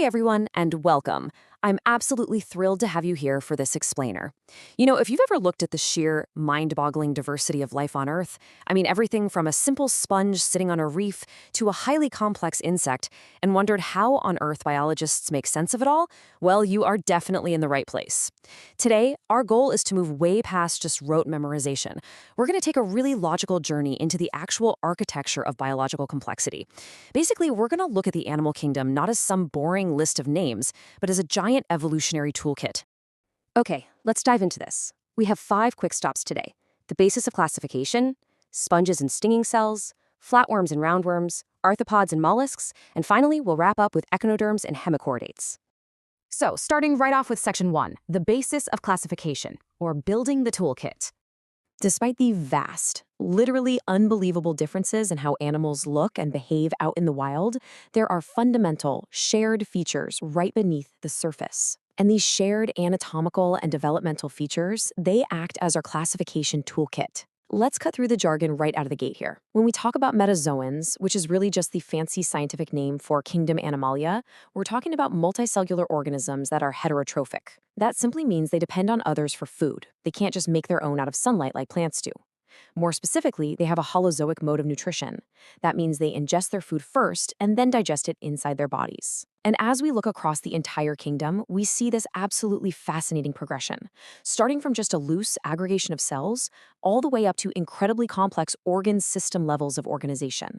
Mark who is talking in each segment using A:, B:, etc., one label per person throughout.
A: Hey everyone, and welcome. I'm absolutely thrilled to have you here for this explainer. If you've ever looked at the sheer, mind-boggling diversity of life on Earth, everything from a simple sponge sitting on a reef to a highly complex insect, and wondered how on Earth biologists make sense of it all, well, you are definitely in the right place. Today, our goal is to move way past just rote memorization. We're going to take a really logical journey into the actual architecture of biological complexity. Basically, we're going to look at the animal kingdom not as some boring list of names, but as a giant evolutionary toolkit. Okay, let's dive into this. We have 5 quick stops today. The basis of classification, sponges and stinging cells, flatworms and roundworms, arthropods and mollusks, and finally, we'll wrap up with echinoderms and hemichordates. So, starting right off with section 1, the basis of classification, or building the toolkit. Despite the vast, literally unbelievable differences in how animals look and behave out in the wild, there are fundamental, shared features right beneath the surface. And these shared anatomical and developmental features, they act as our classification toolkit. Let's cut through the jargon right out of the gate here. When we talk about metazoans, which is really just the fancy scientific name for kingdom Animalia, we're talking about multicellular organisms that are heterotrophic. That simply means they depend on others for food. They can't just make their own out of sunlight like plants do. More specifically, they have a holozoic mode of nutrition. That means they ingest their food first and then digest it inside their bodies. And as we look across the entire kingdom, we see this absolutely fascinating progression, starting from just a loose aggregation of cells, all the way up to incredibly complex organ system levels of organization.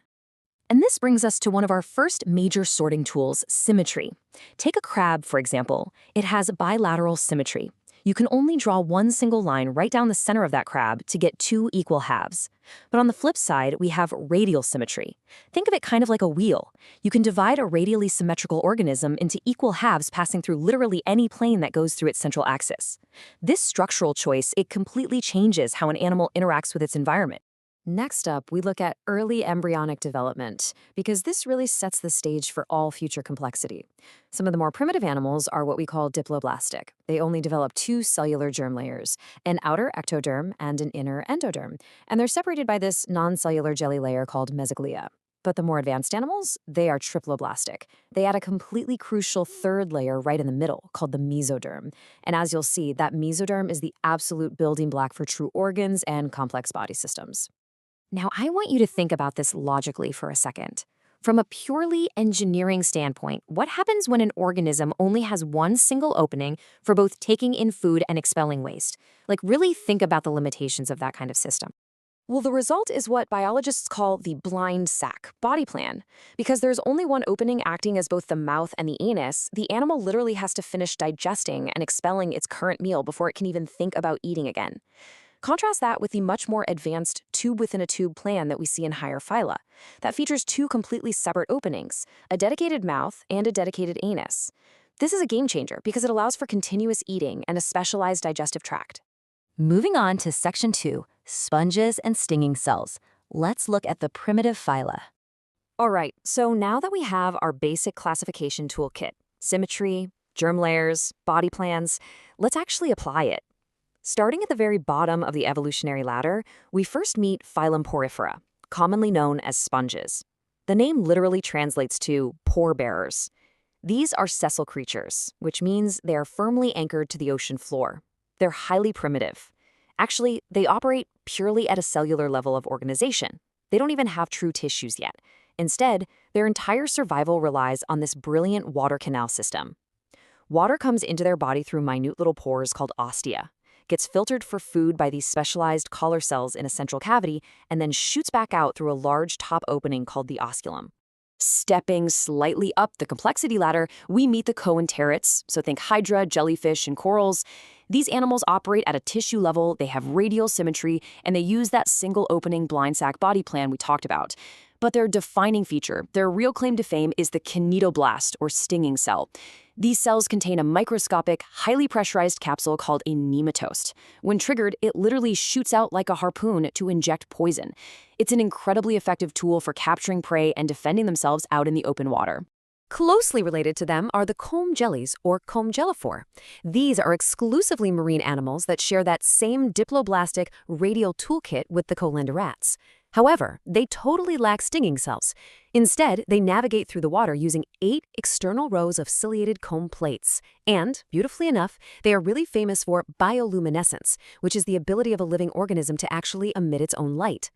A: And this brings us to one of our first major sorting tools, symmetry. Take a crab, for example. It has bilateral symmetry. You can only draw one single line right down the center of that crab to get 2 equal halves. But on the flip side, we have radial symmetry. Think of it kind of like a wheel. You can divide a radially symmetrical organism into equal halves passing through literally any plane that goes through its central axis. This structural choice, it completely changes how an animal interacts with its environment. Next up, we look at early embryonic development, because this really sets the stage for all future complexity. Some of the more primitive animals are what we call diploblastic. They only develop 2 cellular germ layers, an outer ectoderm and an inner endoderm, and they're separated by this non-cellular jelly layer called mesoglea. But the more advanced animals, they are triploblastic. They add a completely crucial 3rd layer right in the middle, called the mesoderm. And as you'll see, that mesoderm is the absolute building block for true organs and complex body systems. Now, I want you to think about this logically for a second. From a purely engineering standpoint, what happens when an organism only has one single opening for both taking in food and expelling waste? Really think about the limitations of that kind of system. Well, the result is what biologists call the blind sac body plan. Because there's only one opening acting as both the mouth and the anus, the animal literally has to finish digesting and expelling its current meal before it can even think about eating again. Contrast that with the much more advanced tube-within-a-tube plan that we see in higher phyla. That features 2 completely separate openings, a dedicated mouth and a dedicated anus. This is a game changer because it allows for continuous eating and a specialized digestive tract. Moving on to section 2, sponges and stinging cells. Let's look at the primitive phyla. All right, so now that we have our basic classification toolkit, symmetry, germ layers, body plans, let's actually apply it. Starting at the very bottom of the evolutionary ladder, we first meet phylum Porifera, commonly known as sponges. The name literally translates to pore bearers. These are sessile creatures, which means they are firmly anchored to the ocean floor. They're highly primitive. Actually, they operate purely at a cellular level of organization. They don't even have true tissues yet. Instead, their entire survival relies on this brilliant water canal system. Water comes into their body through minute little pores called ostia, gets filtered for food by these specialized collar cells in a central cavity, and then shoots back out through a large top opening called the osculum. Stepping slightly up the complexity ladder, we meet the coenterics, so think hydra, jellyfish, and corals. These animals operate at a tissue level, they have radial symmetry, and they use that single opening blind sac body plan we talked about. But their defining feature, their real claim to fame, is the kinetoblast, or stinging cell. These cells contain a microscopic, highly pressurized capsule called a nematost. When triggered, it literally shoots out like a harpoon to inject poison. It's an incredibly effective tool for capturing prey and defending themselves out in the open water. Closely related to them are the comb jellies, or comb-jelliphore. These are exclusively marine animals that share that same diploblastic radial toolkit with the coelenterates. However, they totally lack stinging cells. Instead, they navigate through the water using 8 external rows of ciliated comb plates. And, beautifully enough, they are really famous for bioluminescence, which is the ability of a living organism to actually emit its own light.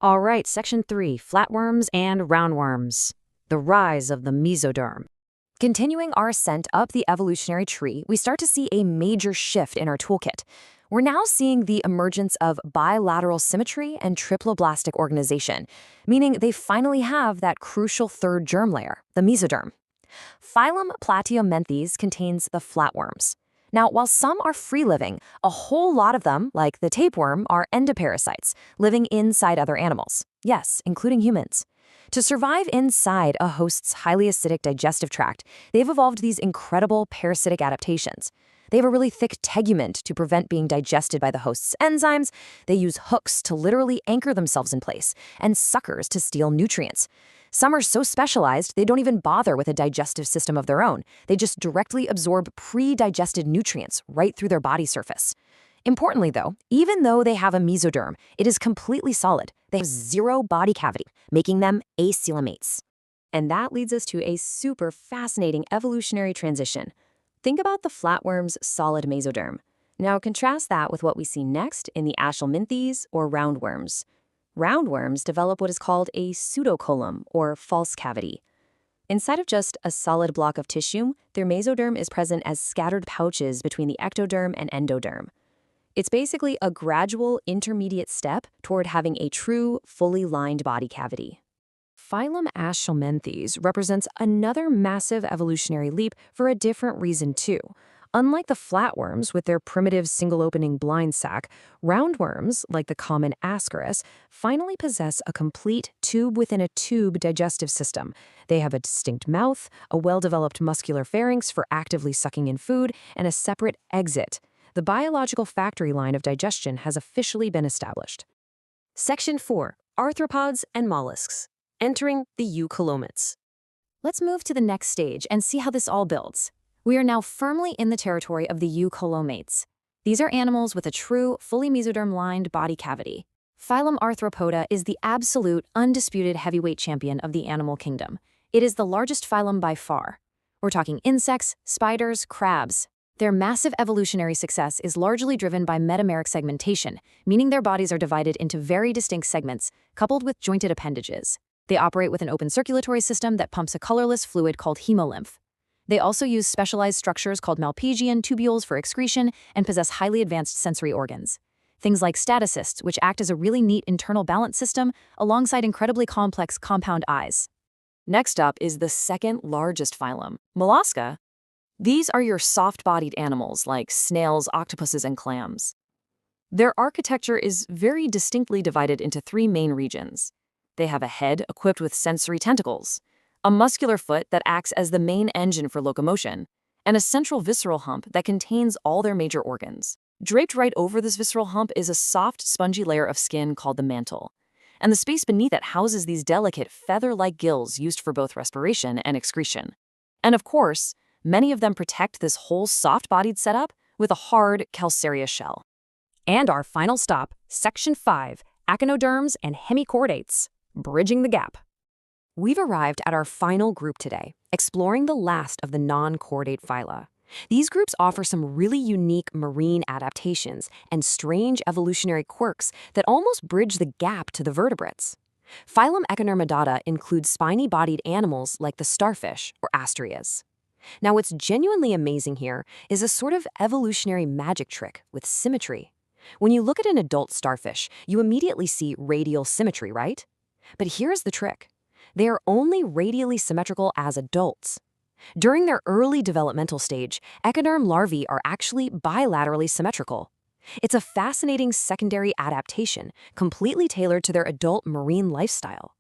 A: All right, Section 3, Flatworms and Roundworms. The rise of the mesoderm. Continuing our ascent up the evolutionary tree, we start to see a major shift in our toolkit. We're now seeing the emergence of bilateral symmetry and triploblastic organization, meaning they finally have that crucial third germ layer, the mesoderm. Phylum Platyomanthes contains the flatworms. Now, while some are free-living, a whole lot of them, like the tapeworm, are endoparasites, living inside other animals. Yes, including humans. To survive inside a host's highly acidic digestive tract, they've evolved these incredible parasitic adaptations. They have a really thick tegument to prevent being digested by the host's enzymes. They use hooks to literally anchor themselves in place, and suckers to steal nutrients. Some are so specialized, they don't even bother with a digestive system of their own. They just directly absorb pre-digested nutrients right through their body surface. Importantly, though, even though they have a mesoderm, it is completely solid. They have 0 body cavity, making them acoelomates. And that leads us to a super fascinating evolutionary transition. Think about the flatworm's solid mesoderm. Now contrast that with what we see next in the Aschelminthes or roundworms. Roundworms develop what is called a pseudocolum, or false cavity. Inside of just a solid block of tissue, their mesoderm is present as scattered pouches between the ectoderm and endoderm. It's basically a gradual intermediate step toward having a true, fully lined body cavity. Phylum Aschelminthes represents another massive evolutionary leap for a different reason too. Unlike the flatworms with their primitive single-opening blind sac, roundworms, like the common Ascaris, finally possess a complete tube-within-a-tube digestive system. They have a distinct mouth, a well-developed muscular pharynx for actively sucking in food, and a separate exit. The biological factory line of digestion has officially been established. Section 4. Arthropods and mollusks. Entering the eucoelomates. Let's move to the next stage and see how this all builds. We are now firmly in the territory of the eucoelomates. These are animals with a true, fully mesoderm-lined body cavity. Phylum Arthropoda is the absolute, undisputed heavyweight champion of the animal kingdom. It is the largest phylum by far. We're talking insects, spiders, crabs. Their massive evolutionary success is largely driven by metameric segmentation, meaning their bodies are divided into very distinct segments, coupled with jointed appendages. They operate with an open circulatory system that pumps a colorless fluid called hemolymph. They also use specialized structures called Malpighian tubules for excretion and possess highly advanced sensory organs. Things like statocysts, which act as a really neat internal balance system alongside incredibly complex compound eyes. Next up is the second largest phylum, Mollusca. These are your soft-bodied animals like snails, octopuses, and clams. Their architecture is very distinctly divided into 3 main regions. They have a head equipped with sensory tentacles, a muscular foot that acts as the main engine for locomotion, and a central visceral hump that contains all their major organs. Draped right over this visceral hump is a soft, spongy layer of skin called the mantle, and the space beneath it houses these delicate, feather-like gills used for both respiration and excretion. And of course, many of them protect this whole soft-bodied setup with a hard, calcareous shell. And our final stop, Section 5, Echinoderms and Hemichordates. Bridging the gap. We've arrived at our final group today, exploring the last of the non-chordate phyla. These groups offer some really unique marine adaptations and strange evolutionary quirks that almost bridge the gap to the vertebrates. Phylum Echinodermata includes spiny-bodied animals like the starfish or Astreas. Now, what's genuinely amazing here is a sort of evolutionary magic trick with symmetry. When you look at an adult starfish, you immediately see radial symmetry, right? But here's the trick. They are only radially symmetrical as adults. During their early developmental stage, echinoderm larvae are actually bilaterally symmetrical. It's a fascinating secondary adaptation, completely tailored to their adult marine lifestyle.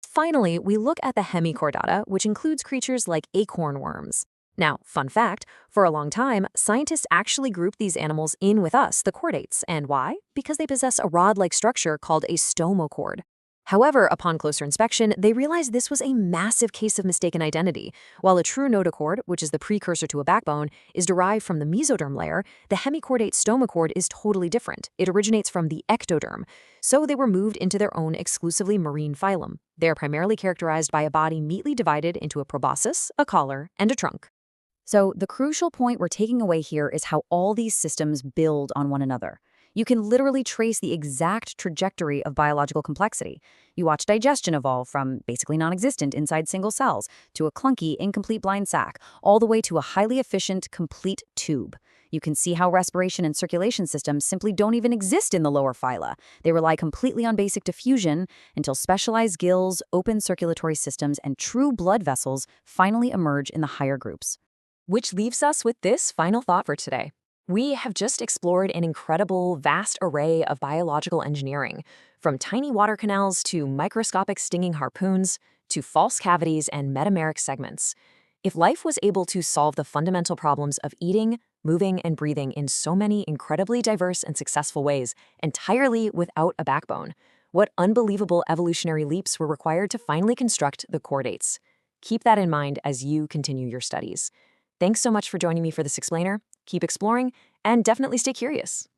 A: Finally, we look at the Hemichordata, which includes creatures like acorn worms. Now, fun fact, for a long time, scientists actually grouped these animals in with us, the chordates. And why? Because they possess a rod-like structure called a stomochord. However, upon closer inspection, they realized this was a massive case of mistaken identity. While a true notochord, which is the precursor to a backbone, is derived from the mesoderm layer, the hemichordate stomacord is totally different. It originates from the ectoderm. So they were moved into their own exclusively marine phylum. They are primarily characterized by a body neatly divided into a proboscis, a collar, and a trunk.
B: So the crucial point we're taking away here is how all these systems build on one another. You can literally trace the exact trajectory of biological complexity. You watch digestion evolve from basically non-existent inside single cells to a clunky, incomplete blind sac, all the way to a highly efficient, complete tube. You can see how respiration and circulation systems simply don't even exist in the lower phyla. They rely completely on basic diffusion until specialized gills, open circulatory systems, and true blood vessels finally emerge in the higher groups.
A: Which leaves us with this final thought for today. We have just explored an incredible, vast array of biological engineering, from tiny water canals to microscopic stinging harpoons to false cavities and metameric segments. If life was able to solve the fundamental problems of eating, moving, and breathing in so many incredibly diverse and successful ways, entirely without a backbone, what unbelievable evolutionary leaps were required to finally construct the chordates? Keep that in mind as you continue your studies. Thanks so much for joining me for this explainer. Keep exploring, and definitely stay curious.